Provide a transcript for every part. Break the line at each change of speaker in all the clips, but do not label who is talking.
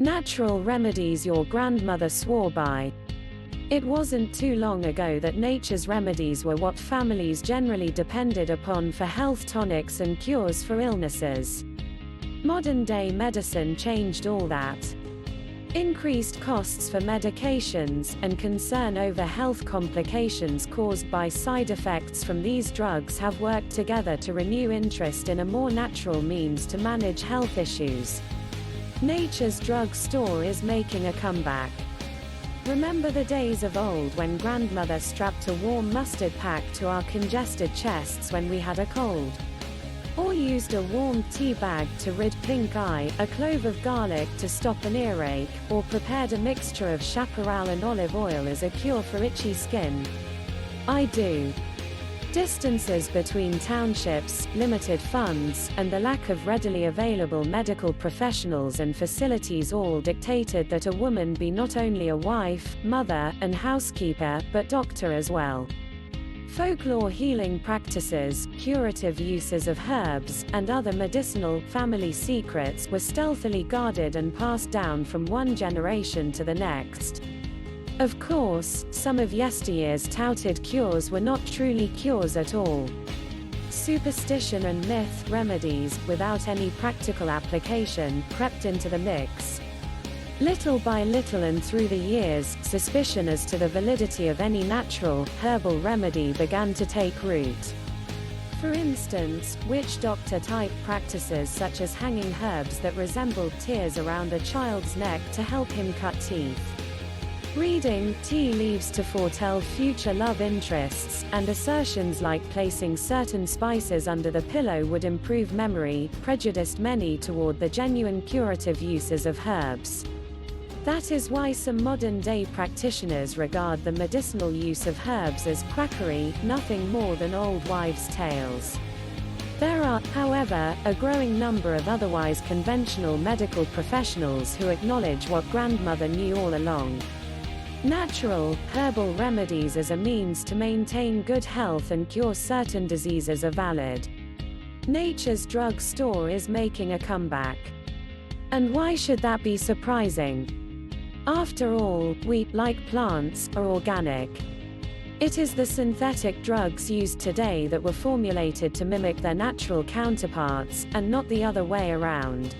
Natural remedies your grandmother swore by. It wasn't too long ago that nature's remedies were what families generally depended upon for health tonics and cures for illnesses. Modern-day medicine changed all that. Increased costs for medications, and concern over health complications caused by side effects from these drugs have worked together to renew interest in a more natural means to manage health issues. Nature's drug store is making a comeback. Remember the days of old when grandmother strapped a warm mustard pack to our congested chests when we had a cold? Or used a warm tea bag to rid pink eye, a clove of garlic to stop an earache, or prepared a mixture of chaparral and olive oil as a cure for itchy skin? I do. Distances between townships, limited funds, and the lack of readily available medical professionals and facilities all dictated that a woman be not only a wife, mother, and housekeeper, but doctor as well. Folklore healing practices, curative uses of herbs, and other medicinal, family secrets were stealthily guarded and passed down from one generation to the next. Of course, some of yesteryear's touted cures were not truly cures at all. Superstition and myth remedies, without any practical application, crept into the mix. Little by little and through the years, suspicion as to the validity of any natural, herbal remedy began to take root. For instance, witch doctor-type practices such as hanging herbs that resembled tears around a child's neck to help him cut teeth. Reading tea leaves to foretell future love interests, and assertions like placing certain spices under the pillow would improve memory, prejudiced many toward the genuine curative uses of herbs. That is why some modern-day practitioners regard the medicinal use of herbs as quackery, nothing more than old wives' tales. There are, however, a growing number of otherwise conventional medical professionals who acknowledge what grandmother knew all along. Natural, herbal remedies as a means to maintain good health and cure certain diseases are valid. Nature's drug store is making a comeback. And why should that be surprising? After all, we, like plants, are organic. It is the synthetic drugs used today that were formulated to mimic their natural counterparts, and not the other way around.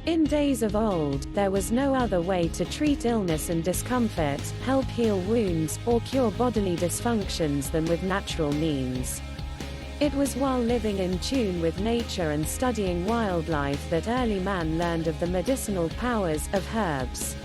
In days of old, there was no other way to treat illness and discomfort, help heal wounds, or cure bodily dysfunctions than with natural means. It was while living in tune with nature and studying wildlife that early man learned of the medicinal powers of herbs.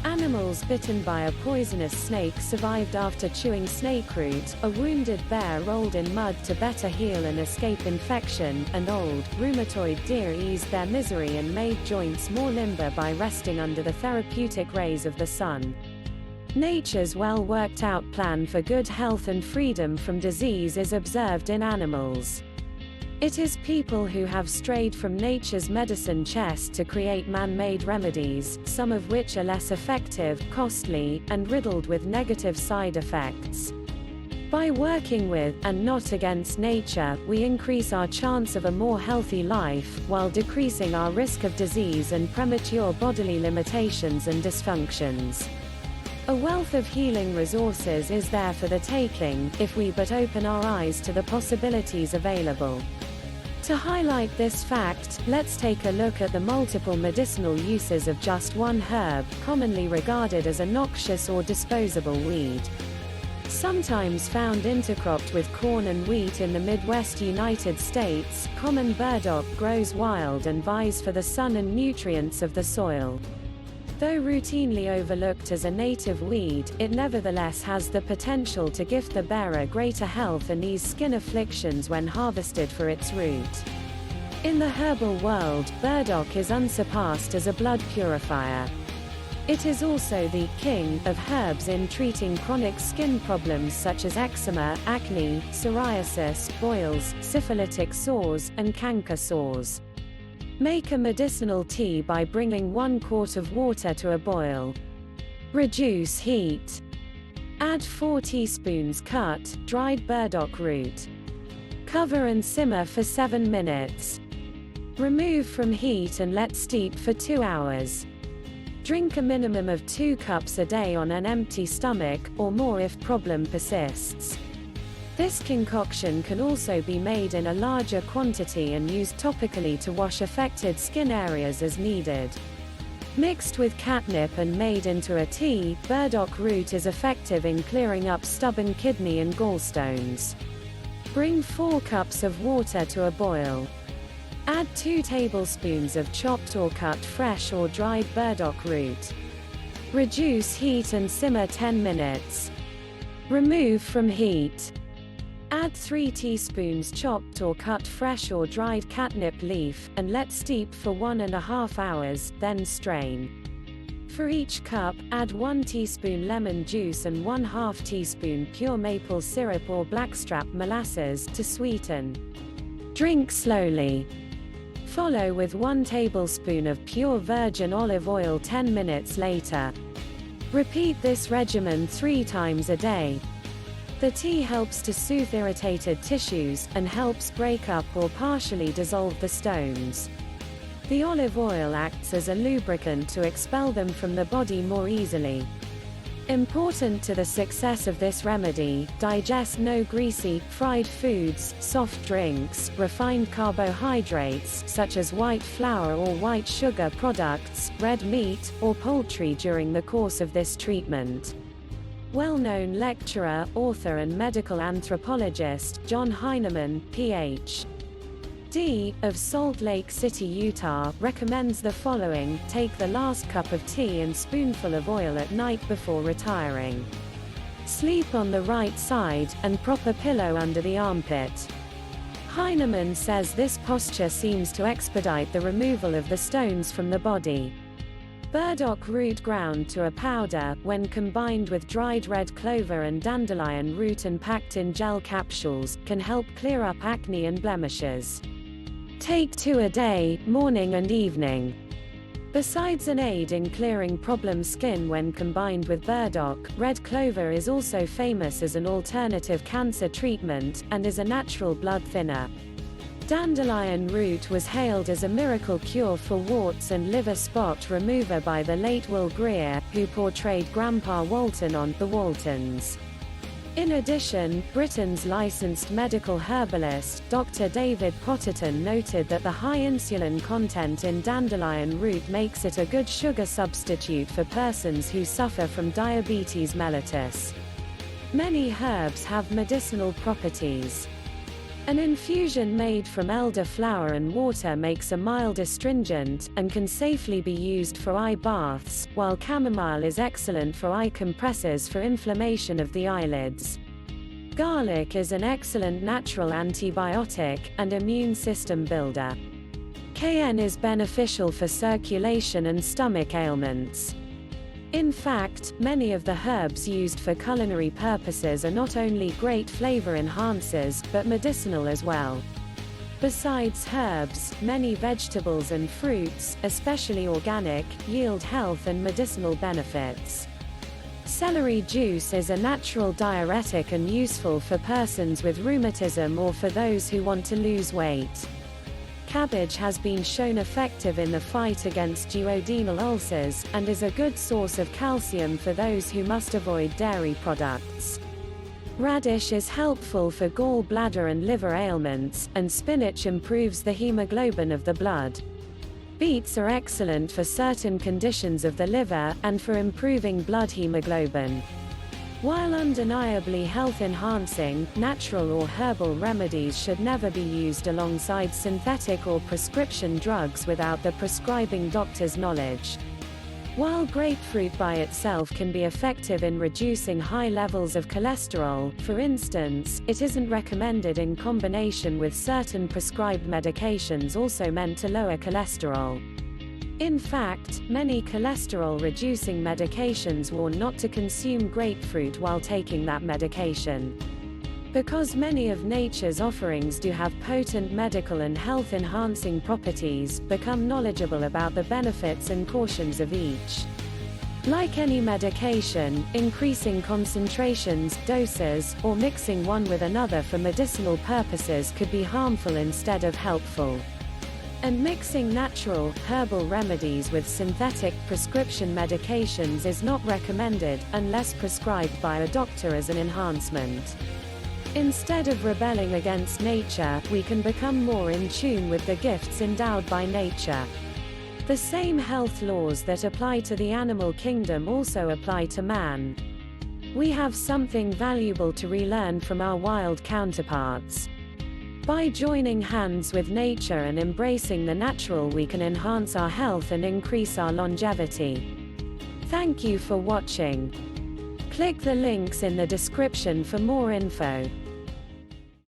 Animals bitten by a poisonous snake survived after chewing snakeroot, a wounded bear rolled in mud to better heal and escape infection, and old, rheumatoid deer eased their misery and made joints more limber by resting under the therapeutic rays of the sun. Nature's well-worked-out plan for good health and freedom from disease is observed in animals. It is people who have strayed from nature's medicine chest to create man-made remedies, some of which are less effective, costly, and riddled with negative side effects. By working with, and not against nature, we increase our chance of a more healthy life, while decreasing our risk of disease and premature bodily limitations and dysfunctions. A wealth of healing resources is there for the taking, if we but open our eyes to the possibilities available. To highlight this fact, let's take a look at the multiple medicinal uses of just one herb, commonly regarded as a noxious or disposable weed. Sometimes found intercropped with corn and wheat in the Midwest United States, common burdock grows wild and vies for the sun and nutrients of the soil. Though routinely overlooked as a native weed, it nevertheless has the potential to gift the bearer greater health and ease skin afflictions when harvested for its root. In the herbal world, burdock is unsurpassed as a blood purifier. It is also the king of herbs in treating chronic skin problems such as eczema, acne, psoriasis, boils, syphilitic sores, and canker sores. Make a medicinal tea by bringing 1 quart of water to a boil. Reduce heat. Add 4 teaspoons cut, dried burdock root. Cover and simmer for 7 minutes. Remove from heat and let steep for 2 hours. Drink a minimum of 2 cups a day on an empty stomach, or more if problem persists. This concoction can also be made in a larger quantity and used topically to wash affected skin areas as needed. Mixed with catnip and made into a tea, burdock root is effective in clearing up stubborn kidney and gallstones. Bring 4 cups of water to a boil. Add 2 tablespoons of chopped or cut fresh or dried burdock root. Reduce heat and simmer 10 minutes. Remove from heat. Add 3 teaspoons chopped or cut fresh or dried catnip leaf, and let steep for 1.5 hours, then strain. For each cup, add 1 teaspoon lemon juice and 1/2 teaspoon pure maple syrup or blackstrap molasses to sweeten. Drink slowly. Follow with 1 tablespoon of pure virgin olive oil 10 minutes later. Repeat this regimen 3 times a day. The tea helps to soothe irritated tissues, and helps break up or partially dissolve the stones. The olive oil acts as a lubricant to expel them from the body more easily. Important to the success of this remedy, digest no greasy, fried foods, soft drinks, refined carbohydrates such as white flour or white sugar products, red meat, or poultry during the course of this treatment. Well-known lecturer, author and medical anthropologist, John Heinemann, Ph.D., of Salt Lake City, Utah, recommends the following: take the last cup of tea and spoonful of oil at night before retiring. Sleep on the right side, and prop a pillow under the armpit. Heinemann says this posture seems to expedite the removal of the stones from the body. Burdock root ground to a powder, when combined with dried red clover and dandelion root and packed in gel capsules, can help clear up acne and blemishes. Take 2 a day, morning and evening. Besides an aid in clearing problem skin when combined with burdock, red clover is also famous as an alternative cancer treatment, and is a natural blood thinner. Dandelion root was hailed as a miracle cure for warts and liver spot remover by the late Will Greer, who portrayed Grandpa Walton on The Waltons. In addition, Britain's licensed medical herbalist, Dr. David Potterton, noted that the high insulin content in dandelion root makes it a good sugar substitute for persons who suffer from diabetes mellitus. Many herbs have medicinal properties. An infusion made from elderflower and water makes a mild astringent, and can safely be used for eye baths, while chamomile is excellent for eye compresses for inflammation of the eyelids. Garlic is an excellent natural antibiotic, and immune system builder. Cayenne is beneficial for circulation and stomach ailments. In fact, many of the herbs used for culinary purposes are not only great flavor enhancers, but medicinal as well. Besides herbs, many vegetables and fruits, especially organic, yield health and medicinal benefits. Celery juice is a natural diuretic and useful for persons with rheumatism or for those who want to lose weight. Cabbage has been shown effective in the fight against duodenal ulcers, and is a good source of calcium for those who must avoid dairy products. Radish is helpful for gallbladder and liver ailments, and spinach improves the hemoglobin of the blood. Beets are excellent for certain conditions of the liver, and for improving blood hemoglobin. While undeniably health-enhancing, natural or herbal remedies should never be used alongside synthetic or prescription drugs without the prescribing doctor's knowledge. While grapefruit by itself can be effective in reducing high levels of cholesterol, for instance, it isn't recommended in combination with certain prescribed medications also meant to lower cholesterol. In fact, many cholesterol-reducing medications warn not to consume grapefruit while taking that medication. Because many of nature's offerings do have potent medical and health-enhancing properties, become knowledgeable about the benefits and cautions of each. Like any medication, increasing concentrations, doses, or mixing one with another for medicinal purposes could be harmful instead of helpful. And mixing natural, herbal remedies with synthetic, prescription medications is not recommended, unless prescribed by a doctor as an enhancement. Instead of rebelling against nature, we can become more in tune with the gifts endowed by nature. The same health laws that apply to the animal kingdom also apply to man. We have something valuable to relearn from our wild counterparts. By joining hands with nature and embracing the natural, we can enhance our health and increase our longevity. Thank you for watching. Click the links in the description for more info.